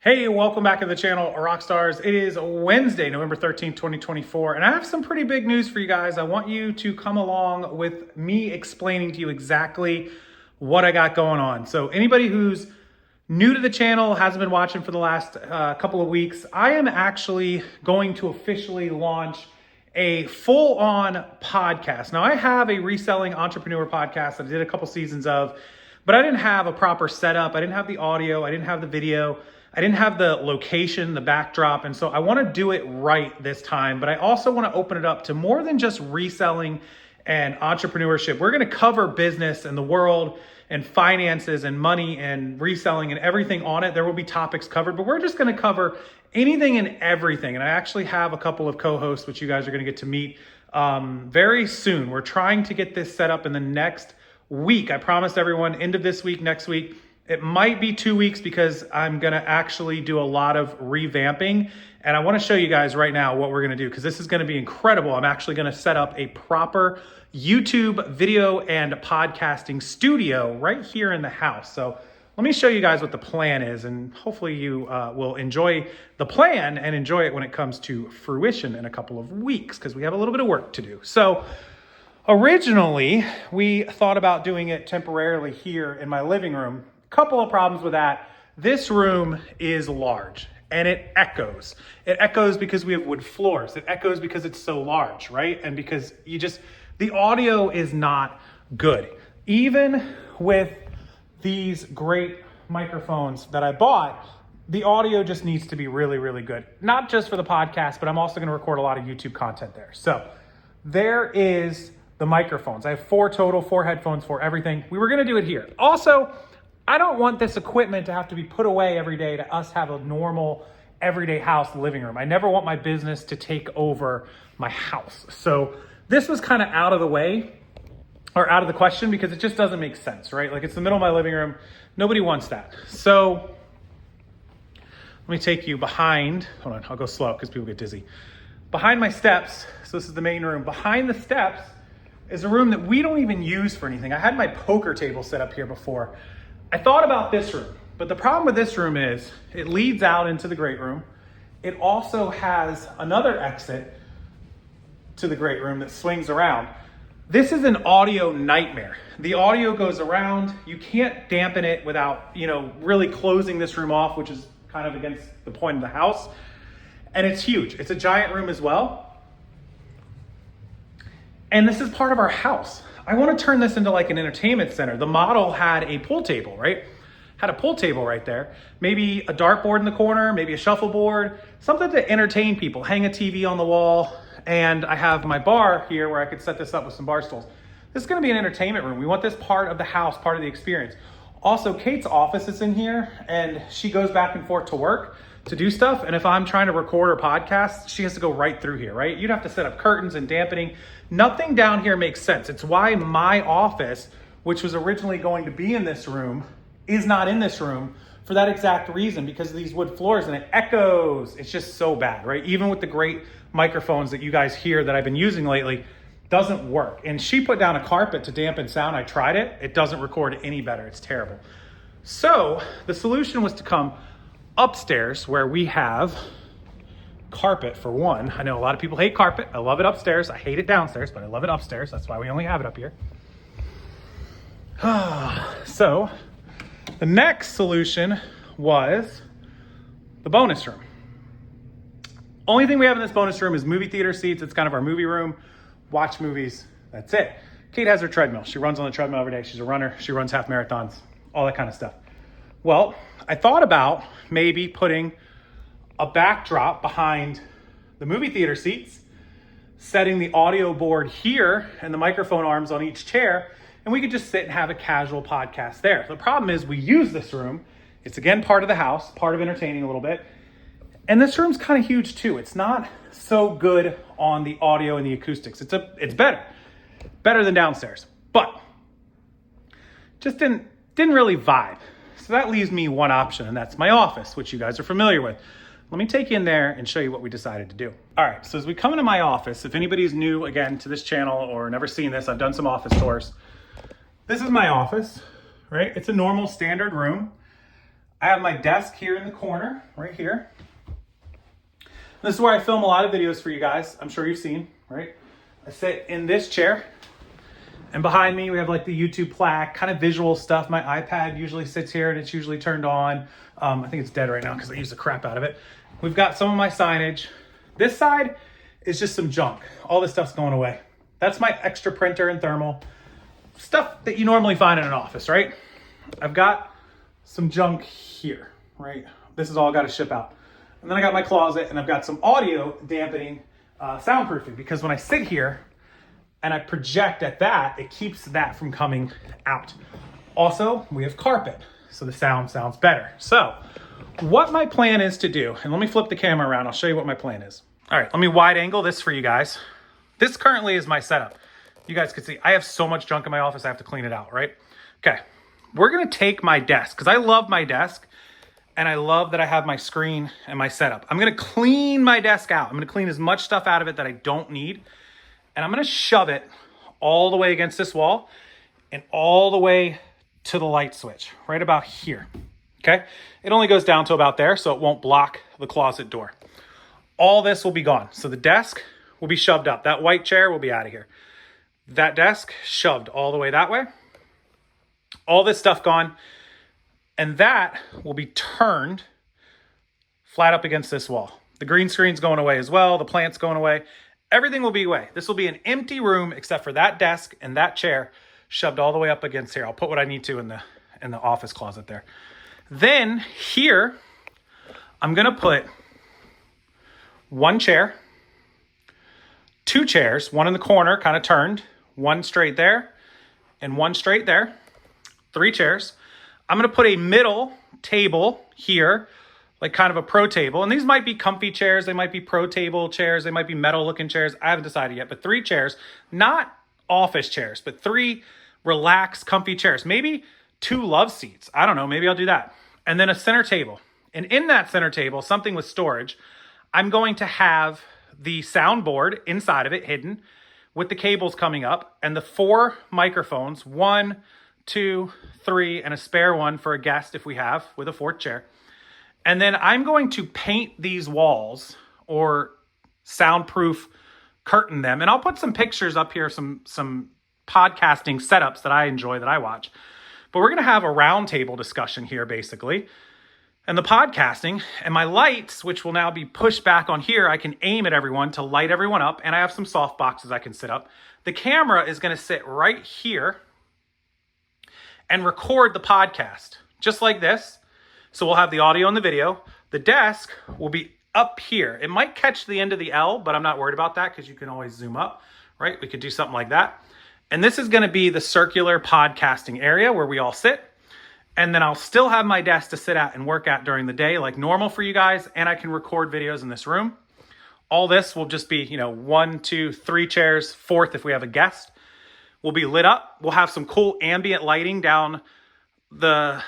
Hey, welcome back to the channel, Rockstars. It is Wednesday, November 13th, 2024, and I have some pretty big news for you guys. I want you to come along with me explaining to you exactly what I got going on. So anybody who's new to the channel, hasn't been watching for the last couple of weeks, I am actually going to officially launch a full-on podcast. Now, I have a reselling entrepreneur podcast that I did a couple seasons of, but I didn't have a proper setup. I didn't have the audio. I didn't have the video. I didn't have the location, the backdrop, and so I want to do it right this time, but I also want to open it up to more than just reselling and entrepreneurship. We're going to cover business and the world and finances and money and reselling and everything on it. There will be topics covered, but we're just going to cover anything and everything. And I actually have a couple of co-hosts, which you guys are going to get to meet very soon. We're trying to get this set up in the next week. I promised everyone end of this week, next week. It might be 2 weeks because I'm going to actually do a lot of revamping. And I want to show you guys right now what we're going to do because this is going to be incredible. I'm actually going to set up a proper YouTube video and podcasting studio right here in the house. So let me show you guys what the plan is, and hopefully you will enjoy the plan and enjoy it when it comes to fruition in a couple of weeks because we have a little bit of work to do. So originally, we thought about doing it temporarily here in my living room. Couple of problems with that. This room is large and it echoes. It echoes because we have wood floors. It echoes because it's so large, right? And because the audio is not good. Even with these great microphones that I bought, the audio just needs to be really, really good. Not just for the podcast, but I'm also gonna record a lot of YouTube content there. So there is the microphones. I have 4 total, 4 headphones for everything. We were gonna do it here. Also, I don't want this equipment to have to be put away every day to us have a normal everyday house living room. I never want my business to take over my house. So this was kind of out of the way or out of the question because it just doesn't make sense, right? Like it's the middle of my living room. Nobody wants that. So let me take you behind, hold on, I'll go slow because people get dizzy. Behind my steps, so this is the main room. Behind the steps is a room that we don't even use for anything. I had my poker table set up here before. I thought about this room, but the problem with this room is it leads out into the great room. It also has another exit to the great room that swings around. This is an audio nightmare. The audio goes around. You can't dampen it without, really closing this room off, which is kind of against the point of the house. And it's huge. It's a giant room as well. And this is part of our house. I want to turn this into like an entertainment center. The model had a pool table, right? Had a pool table right there. Maybe a dartboard in the corner, maybe a shuffleboard, something to entertain people, hang a TV on the wall. And I have my bar here where I could set this up with some bar stools. This is going to be an entertainment room. We want this part of the house, part of the experience. Also, Kate's office is in here and she goes back and forth to work to do stuff. And if I'm trying to record or podcast, she has to go right through here, right? You'd have to set up curtains and dampening. Nothing down here makes sense. It's why my office, which was originally going to be in this room, is not in this room for that exact reason, because of these wood floors and it echoes. It's just so bad, right? Even with the great microphones that you guys hear that I've been using lately, doesn't work. And she put down a carpet to dampen sound. I tried it. It doesn't record any better. It's terrible. So the solution was to come upstairs where we have carpet for one. I know a lot of people hate carpet. I love it upstairs. I hate it downstairs, but I love it upstairs. That's why we only have it up here. So the next solution was the bonus room. Only thing we have in this bonus room is movie theater seats. It's kind of our movie room. Watch movies. That's it. Kate has her treadmill. She runs on the treadmill every day. She's a runner. She runs half marathons, all that kind of stuff. Well, I thought about maybe putting a backdrop behind the movie theater seats, setting the audio board here and the microphone arms on each chair, and we could just sit and have a casual podcast there. The problem is we use this room. It's again part of the house, part of entertaining a little bit. And this room's kind of huge too. It's not so good on the audio and the acoustics. It's better than downstairs, but just didn't really vibe. So that leaves me one option, and that's my office, which you guys are familiar with. Let me take you in there and show you what we decided to do. All right, so as we come into my office, if anybody's new again to this channel or never seen this, I've done some office tours. This is my office, right? It's a normal standard room. I have my desk here in the corner, right here. This is where I film a lot of videos for you guys. I'm sure you've seen, right? I sit in this chair, and behind me we have like the YouTube plaque, kind of visual stuff. My iPad usually sits here and it's usually turned on. I think it's dead right now because I use the crap out of it. We've got some of my signage. This side is just some junk. All this stuff's going away. That's my extra printer and thermal. Stuff that you normally find in an office, right? I've got some junk here, right? This is all got to ship out. And then I got my closet, and I've got some audio dampening, soundproofing, because when I sit here and I project at that, it keeps that from coming out. Also, we have carpet, so the sound sounds better. So what my plan is to do, and let me flip the camera around, I'll show you what my plan is. All right, let me wide angle this for you guys. This currently is my setup. You guys can see, I have so much junk in my office, I have to clean it out, right? Okay, we're gonna take my desk, because I love my desk, and I love that I have my screen and my setup. I'm gonna clean my desk out. I'm gonna clean as much stuff out of it that I don't need, and I'm gonna shove it all the way against this wall and all the way to the light switch, right about here, okay? It only goes down to about there, so it won't block the closet door. All this will be gone. So the desk will be shoved up. That white chair will be out of here. That desk shoved all the way that way. All this stuff gone. And that will be turned flat up against this wall. The green screen's going away as well. The plant's going away. Everything will be away. This will be an empty room except for that desk and that chair shoved all the way up against here. I'll put what I need to in the office closet there. Then here, I'm gonna put one chair, two chairs, one in the corner, kind of turned, one straight there, and one straight there. 3 chairs. I'm gonna put a middle table here, like kind of a pro table. And these might be comfy chairs, they might be pro table chairs, they might be metal looking chairs. I haven't decided yet, but 3 chairs, not office chairs, but 3 relaxed, comfy chairs. Maybe 2 love seats. I don't know, maybe I'll do that. And then a center table. And in that center table, something with storage, I'm going to have the soundboard inside of it hidden with the cables coming up and the 4 microphones, 1, 2, 3, and a spare one for a guest if we have, with a 4th chair. And then I'm going to paint these walls or soundproof curtain them. And I'll put some pictures up here, some podcasting setups that I enjoy, that I watch. But we're going to have a round table discussion here, basically. And the podcasting and my lights, which will now be pushed back on here, I can aim at everyone to light everyone up. And I have some soft boxes I can sit up. The camera is going to sit right here and record the podcast, just like this. So we'll have the audio and the video. The desk will be up here. It might catch the end of the L, but I'm not worried about that because you can always zoom up, right? We could do something like that. And this is going to be the circular podcasting area where we all sit. And then I'll still have my desk to sit at and work at during the day like normal for you guys. And I can record videos in this room. All this will just be, 1, 2, 3 chairs, 4th if we have a guest. Will be lit up. We'll have some cool ambient lighting down the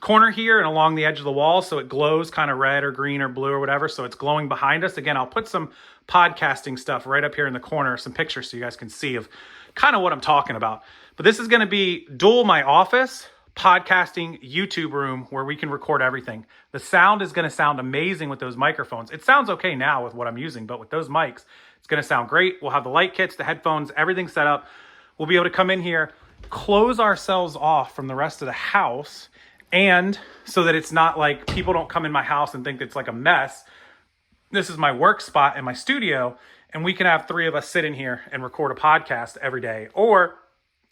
corner here and along the edge of the wall, so it glows kind of red or green or blue or whatever, so it's glowing behind us. Again, I'll put some podcasting stuff right up here in the corner, some pictures so you guys can see of kind of what I'm talking about. But this is going to be dual my office, podcasting, YouTube room where we can record everything. The sound is going to sound amazing with those microphones. It sounds okay now with what I'm using, but with those mics, it's going to sound great. We'll have the light kits, the headphones, everything set up. We'll be able to come in here, close ourselves off from the rest of the house, and so that it's not like people don't come in my house and think it's like a mess. This is my work spot in my studio, and we can have 3 of us sit in here and record a podcast every day, or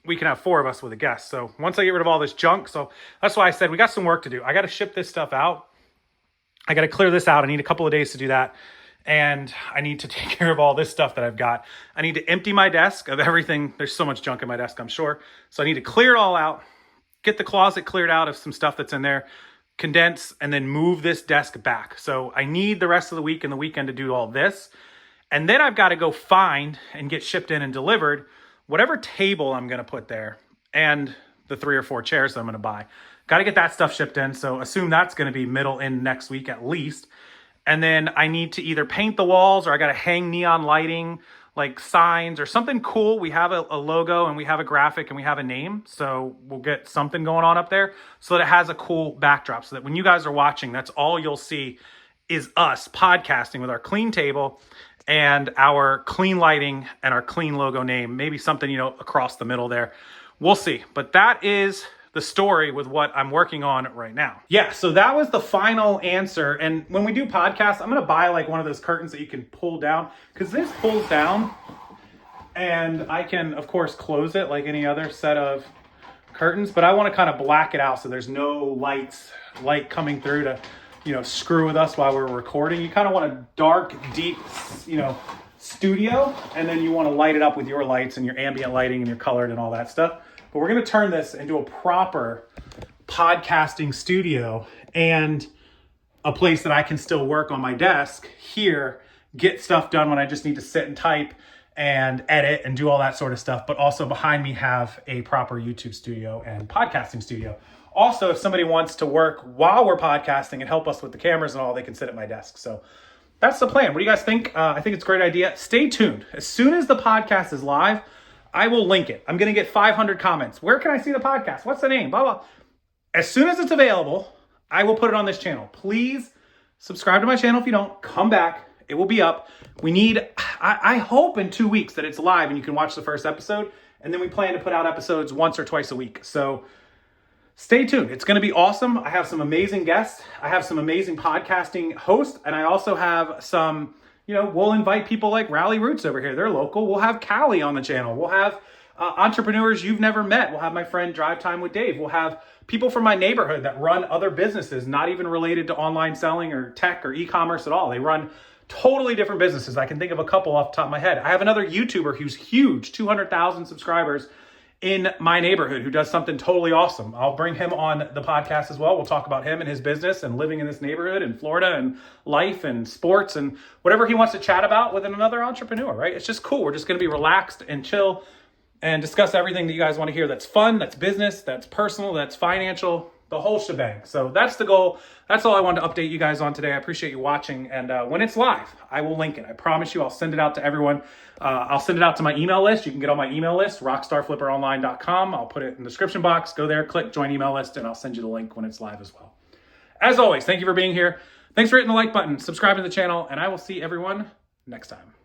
we can have 4 of us with a guest. So once I get rid of all this junk, so that's why I said we got some work to do. I got to ship this stuff out. I got to clear this out. I need a couple of days to do that. And I need to take care of all this stuff that I've got. I need to empty my desk of everything. There's so much junk in my desk, I'm sure. So I need to clear it all out, get the closet cleared out of some stuff that's in there, condense, and then move this desk back. So I need the rest of the week and the weekend to do all this. And then I've got to go find and get shipped in and delivered whatever table I'm going to put there and the 3 or 4 chairs that I'm going to buy. Got to get that stuff shipped in. So assume that's going to be middle in next week at least. And then I need to either paint the walls or I got to hang neon lighting like signs or something cool. We have a logo and we have a graphic and we have a name. So we'll get something going on up there so that it has a cool backdrop, so that when you guys are watching, that's all you'll see is us podcasting with our clean table and our clean lighting and our clean logo name. Maybe something, across the middle there. We'll see. But that is the story with what I'm working on right now. Yeah, so that was the final answer. And when we do podcasts, I'm gonna buy like one of those curtains that you can pull down, because this pulls down and I can, of course, close it like any other set of curtains, but I wanna kind of black it out so there's no light coming through to, screw with us while we're recording. You kind of want a dark, deep, studio, and then you wanna light it up with your lights and your ambient lighting and your colored and all that stuff. But we're going to turn this into a proper podcasting studio and a place that I can still work on my desk here, get stuff done when I just need to sit and type and edit and do all that sort of stuff. But also behind me have a proper YouTube studio and podcasting studio. Also, if somebody wants to work while we're podcasting and help us with the cameras and all, they can sit at my desk. So that's the plan. What do you guys think? I think it's a great idea. Stay tuned. As soon as the podcast is live, I will link it. I'm going to get 500 comments. Where can I see the podcast? What's the name? Blah, blah. As soon as it's available, I will put it on this channel. Please subscribe to my channel if you don't. Come back. It will be up. We need, I hope in 2 weeks that it's live and you can watch the first episode. And then we plan to put out episodes once or twice a week. So stay tuned. It's going to be awesome. I have some amazing guests. I have some amazing podcasting hosts. And I also have some... we'll invite people like Rally Roots over here. They're local. We'll have Callie on the channel. We'll have entrepreneurs you've never met. We'll have my friend Drive Time with Dave. We'll have people from my neighborhood that run other businesses, not even related to online selling or tech or e-commerce at all. They run totally different businesses. I can think of a couple off the top of my head. I have another YouTuber who's huge, 200,000 subscribers in my neighborhood, who does something totally awesome. I'll bring him on the podcast as well. We'll talk about him and his business and living in this neighborhood in Florida and life and sports and whatever he wants to chat about with another entrepreneur, right? It's just cool. We're just going to be relaxed and chill and discuss everything that you guys want to hear. That's fun, that's business, that's personal, that's financial, the whole shebang. So that's the goal. That's all I wanted to update you guys on today. I appreciate you watching. And when it's live, I will link it. I promise you, I'll send it out to everyone. I'll send it out to my email list. You can get on my email list, rockstarflipperonline.com. I'll put it in the description box. Go there, click join email list, and I'll send you the link when it's live as well. As always, thank you for being here. Thanks for hitting the like button, subscribing to the channel, and I will see everyone next time.